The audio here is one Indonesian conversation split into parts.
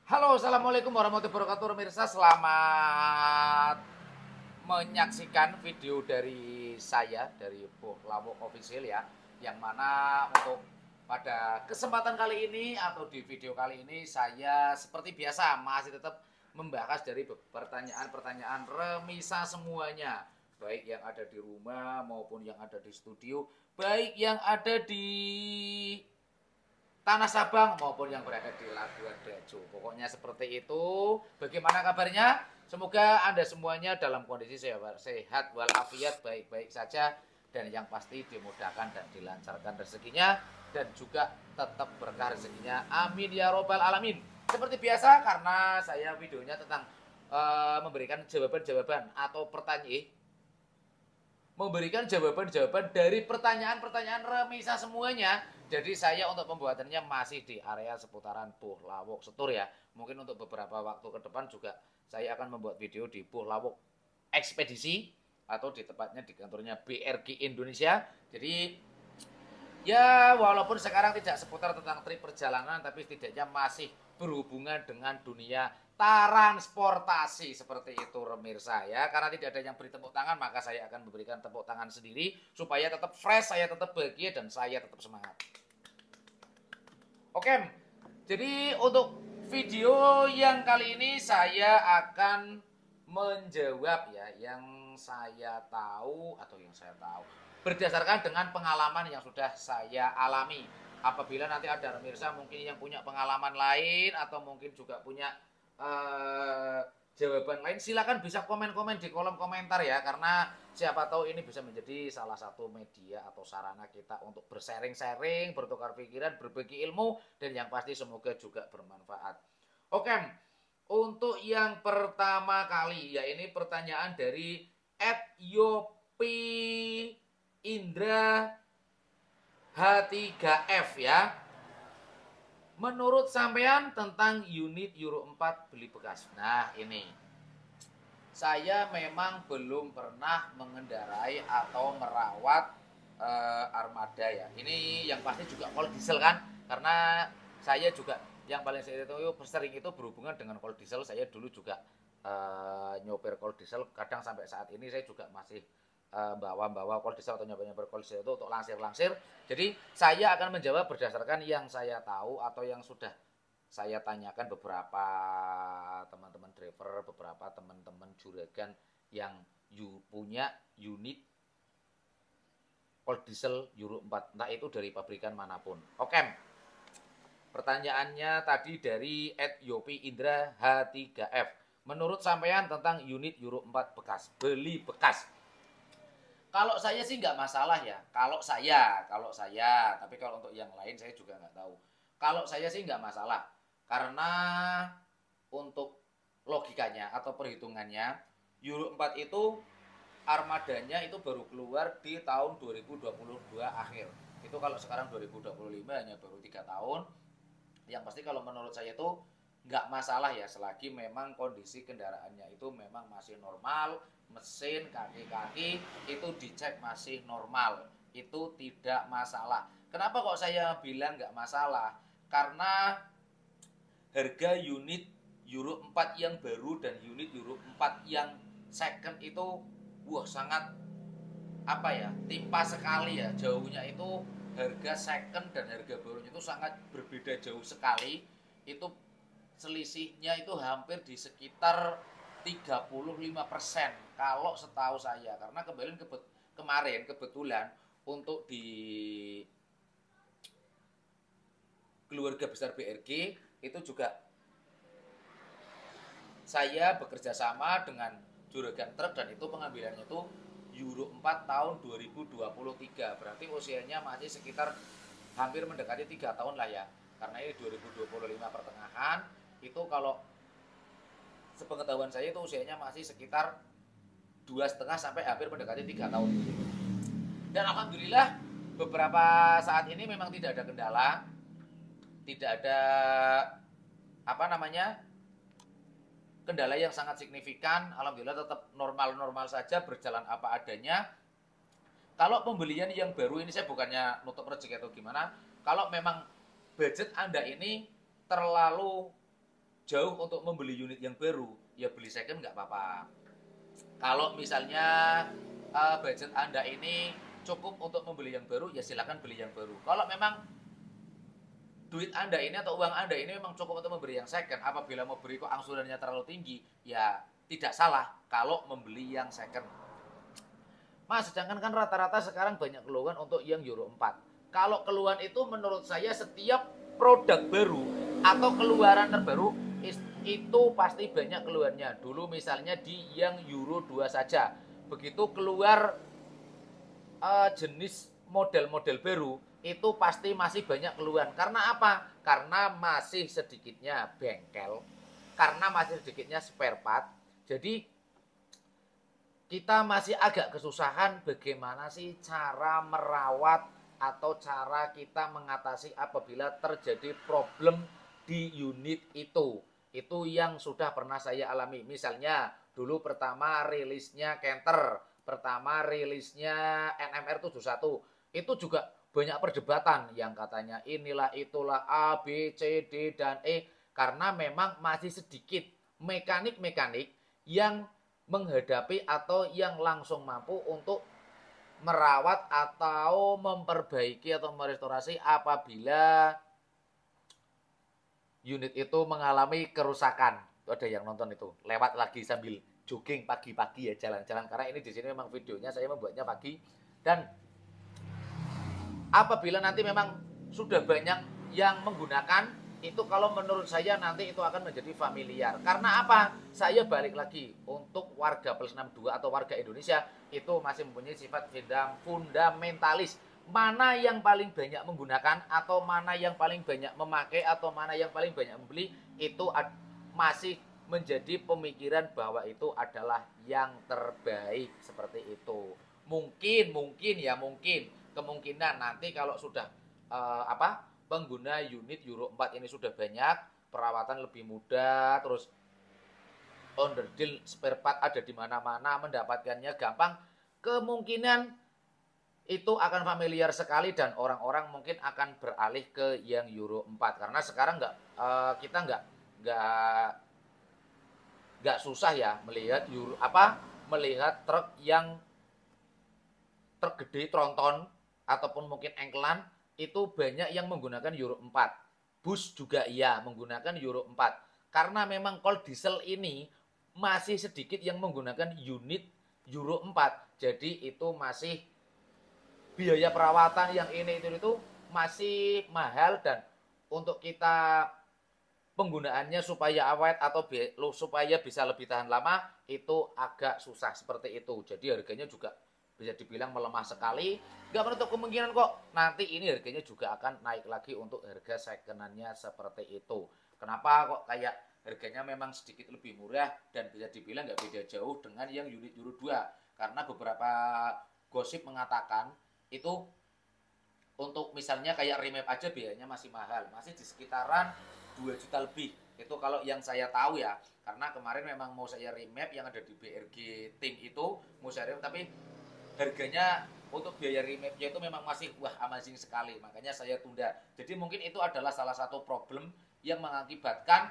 Halo, assalamualaikum warahmatullahi wabarakatuh, pemirsa. Selamat menyaksikan video dari saya dari Boh Lawok Official ya. Yang mana untuk pada kesempatan kali ini atau di video kali ini saya seperti biasa masih tetap membahas dari pertanyaan-pertanyaan remisa semuanya, baik yang ada di rumah maupun yang ada di studio, baik yang ada di Tanah Sabang maupun yang berada di Labuan Bajo. Pokoknya seperti itu. Bagaimana kabarnya? Semoga Anda semuanya dalam kondisi sehat walafiat, baik-baik saja, dan yang pasti dimudahkan dan dilancarkan rezekinya dan juga tetap berkah rezekinya. Amin ya robbal alamin. Seperti biasa, karena saya videonya tentang memberikan jawaban-jawaban atau memberikan jawaban-jawaban dari pertanyaan-pertanyaan remisa semuanya. Jadi saya untuk pembuatannya masih di area seputaran Boh Lawok Setur ya. Mungkin untuk beberapa waktu ke depan juga saya akan membuat video di Boh Lawok Ekspedisi atau di tepatnya di kantornya BRG Indonesia. Jadi ya, walaupun sekarang tidak seputar tentang trip perjalanan, tapi setidaknya masih berhubungan dengan dunia transportasi seperti itu remirsa ya. Karena tidak ada yang beri tepuk tangan, maka saya akan memberikan tepuk tangan sendiri supaya tetap fresh, saya tetap bahagia, dan saya tetap semangat. Oke, jadi untuk video yang kali ini saya akan menjawab ya yang saya tahu atau yang saya tahu berdasarkan dengan pengalaman yang sudah saya alami. Apabila nanti ada pemirsa mungkin yang punya pengalaman lain atau mungkin juga punya eh, jawaban lain, silakan bisa komen-komen di kolom komentar ya, karena siapa tahu ini bisa menjadi salah satu media atau sarana kita untuk bersharing-sharing, bertukar pikiran, berbagi ilmu, dan yang pasti semoga juga bermanfaat. Oke, untuk yang pertama kali ya, ini pertanyaan dari @yopi Indra H3F ya. Menurut sampean tentang unit Euro 4 beli bekas. Nah, ini saya memang belum pernah mengendarai atau merawat armada ya. Ini yang pasti juga kol diesel kan, karena saya juga yang paling saya itu sering itu berhubungan dengan kol diesel. Saya dulu juga nyopir kol diesel, kadang sampai saat ini saya juga masih bawa-bawa kol diesel atau nyoba-nyoba kol diesel itu untuk langsir-langsir. Jadi saya akan menjawab berdasarkan yang saya tahu atau yang sudah saya tanyakan beberapa teman-teman driver, beberapa teman-teman juragan yang punya unit cold diesel Euro 4, entah itu dari pabrikan manapun. Oke, pertanyaannya tadi dari @yopi Indra H3F. Menurut sampean tentang unit Euro 4 bekas, beli bekas. Kalau saya sih nggak masalah ya. Kalau saya, tapi kalau untuk yang lain saya juga nggak tahu. Kalau saya sih nggak masalah, karena untuk logikanya atau perhitungannya, Euro 4 itu armadanya itu baru keluar di tahun 2022 akhir. Itu kalau sekarang 2025 hanya baru 3 tahun. Yang pasti kalau menurut saya itu nggak masalah ya, selagi memang kondisi kendaraannya itu memang masih normal, mesin, kaki-kaki itu dicek masih normal, itu tidak masalah. Kenapa kok saya bilang nggak masalah? Karena harga unit Euro 4 yang baru dan unit Euro 4 yang second itu wah sangat apa ya, timpa sekali ya, jauhnya itu harga second dan harga barunya itu sangat berbeda jauh sekali. Itu selisihnya itu hampir di sekitar 35% kalau setahu saya, karena kemarin kebetulan untuk di keluarga besar BRG itu juga saya bekerja sama dengan juragan truk, dan itu pengambilannya itu Euro 4 tahun 2023. Berarti usianya masih sekitar hampir mendekati 3 tahun lah ya. Karena ini 2025 pertengahan, itu kalau sepengetahuan saya itu usianya masih sekitar 2,5 sampai hampir mendekati 3 tahun. Dan alhamdulillah beberapa saat ini memang tidak ada kendala, tidak ada apa namanya kendala yang sangat signifikan. Alhamdulillah tetap normal-normal saja, berjalan apa adanya. Kalau pembelian yang baru ini, saya bukannya nutup rezeki atau gimana, kalau memang budget Anda ini terlalu jauh untuk membeli unit yang baru, ya beli second nggak apa-apa. Kalau misalnya budget Anda ini cukup untuk membeli yang baru, ya silakan beli yang baru. Kalau memang duit Anda ini atau uang Anda ini memang cukup untuk membeli yang second, apabila mau beri kok angsurannya terlalu tinggi, ya tidak salah kalau membeli yang second. Mas, sedangkan kan rata-rata sekarang banyak keluhan untuk yang Euro 4. Kalau keluhan itu menurut saya setiap produk baru atau keluaran terbaru itu pasti banyak keluhannya. Dulu misalnya di yang Euro 2 saja. Begitu keluar jenis model-model baru, itu pasti masih banyak keluhan. Karena apa? Karena masih sedikitnya bengkel, karena masih sedikitnya spare part. Jadi kita masih agak kesusahan bagaimana sih cara merawat atau cara kita mengatasi apabila terjadi problem di unit itu. Itu yang sudah pernah saya alami. Misalnya dulu pertama rilisnya Canter, pertama rilisnya NMR 71. Itu juga banyak perdebatan yang katanya inilah itulah A, B, C, D, dan E. Karena memang masih sedikit mekanik-mekanik yang menghadapi atau yang langsung mampu untuk merawat atau memperbaiki atau merestorasi apabila unit itu mengalami kerusakan. Itu ada yang nonton itu, lewat lagi sambil jogging pagi-pagi ya, jalan-jalan, karena ini di sini memang videonya saya membuatnya pagi. Dan apabila nanti memang sudah banyak yang menggunakan itu, kalau menurut saya nanti itu akan menjadi familiar. Karena apa? Saya balik lagi, untuk warga plus 62 atau warga Indonesia itu masih mempunyai sifat fundamentalis. Mana yang paling banyak menggunakan atau mana yang paling banyak memakai atau mana yang paling banyak membeli, itu masih menjadi pemikiran bahwa itu adalah yang terbaik, seperti itu. Mungkin ya, kemungkinan nanti kalau sudah pengguna unit Euro 4 ini sudah banyak, perawatan lebih mudah, terus onderdil spare part ada di mana-mana, mendapatkannya gampang, kemungkinan itu akan familiar sekali dan orang-orang mungkin akan beralih ke yang Euro 4. Karena sekarang kita nggak susah ya melihat melihat truk yang truk gede tronton ataupun mungkin engkelan itu banyak yang menggunakan Euro 4. Bus juga iya menggunakan Euro 4. Karena memang kalau diesel ini masih sedikit yang menggunakan unit Euro 4. Jadi itu masih biaya perawatan yang ini itu masih mahal, dan untuk kita penggunaannya supaya awet atau supaya bisa lebih tahan lama itu agak susah seperti itu. Jadi harganya juga bisa dibilang melemah sekali. Gak menutup kemungkinan kok nanti ini harganya juga akan naik lagi untuk harga second-nya seperti itu. Kenapa kok kayak harganya memang sedikit lebih murah dan bisa dibilang gak beda jauh dengan yang unit Euro 2. Karena beberapa gosip mengatakan itu untuk misalnya kayak remap aja biayanya masih mahal, masih di sekitaran 2 juta lebih. Itu kalau yang saya tahu ya. Karena kemarin memang mau saya remap yang ada di BRG Tim itu, mau saya remap, tapi harganya untuk biaya remapnya itu memang masih amazing sekali. Makanya saya tunda. Jadi mungkin itu adalah salah satu problem yang mengakibatkan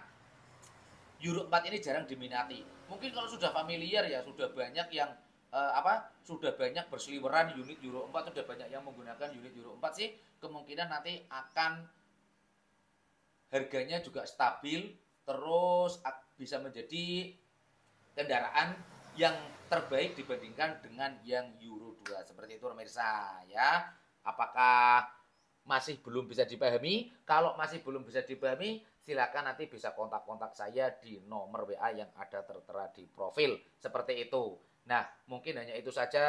Euro 4 ini jarang diminati. Mungkin kalau sudah familiar ya, sudah banyak yang sudah banyak berseliweran unit Euro 4, sudah banyak yang menggunakan unit Euro 4 sih, kemungkinan nanti akan harganya juga stabil, terus bisa menjadi kendaraan yang terbaik dibandingkan dengan yang Euro 2. Seperti itu pemirsa ya. Apakah masih belum bisa dipahami? Kalau masih belum bisa dipahami, silakan nanti bisa kontak-kontak saya di nomor WA yang ada tertera di profil. Seperti itu. Nah, mungkin hanya itu saja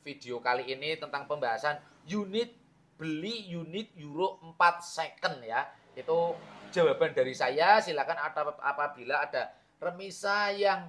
video kali ini tentang pembahasan beli unit Euro 4 second ya. Itu jawaban dari saya. Silakan apabila ada remisa yang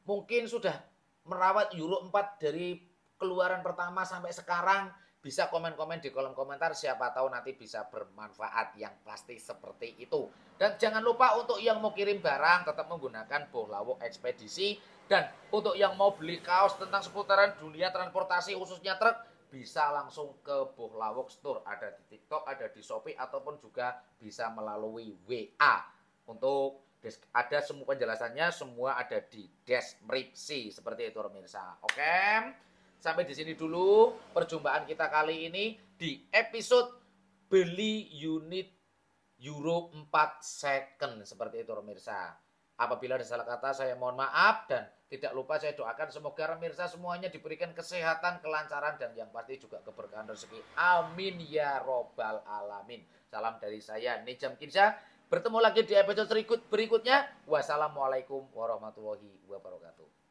mungkin sudah merawat Euro 4 dari keluaran pertama sampai sekarang, bisa komen-komen di kolom komentar, siapa tahu nanti bisa bermanfaat, yang pasti seperti itu. Dan jangan lupa untuk yang mau kirim barang tetap menggunakan Bohlawok Ekspedisi, dan untuk yang mau beli kaos tentang seputaran dunia transportasi khususnya truk, bisa langsung ke Bohlawok Store, ada di TikTok, ada di Shopee, ataupun juga bisa melalui WA. Untuk ada semua penjelasannya, semua ada di deskripsi seperti itu pemirsa. Oke. Sampai di sini dulu perjumpaan kita kali ini di episode beli unit Euro 4 second seperti itu pemirsa. Apabila ada salah kata saya mohon maaf, dan tidak lupa saya doakan semoga pemirsa semuanya diberikan kesehatan, kelancaran, dan yang pasti juga keberkahan rezeki. Amin ya robbal alamin. Salam dari saya Nejam Kinsya. Bertemu lagi di episode berikutnya. Wassalamualaikum warahmatullahi wabarakatuh.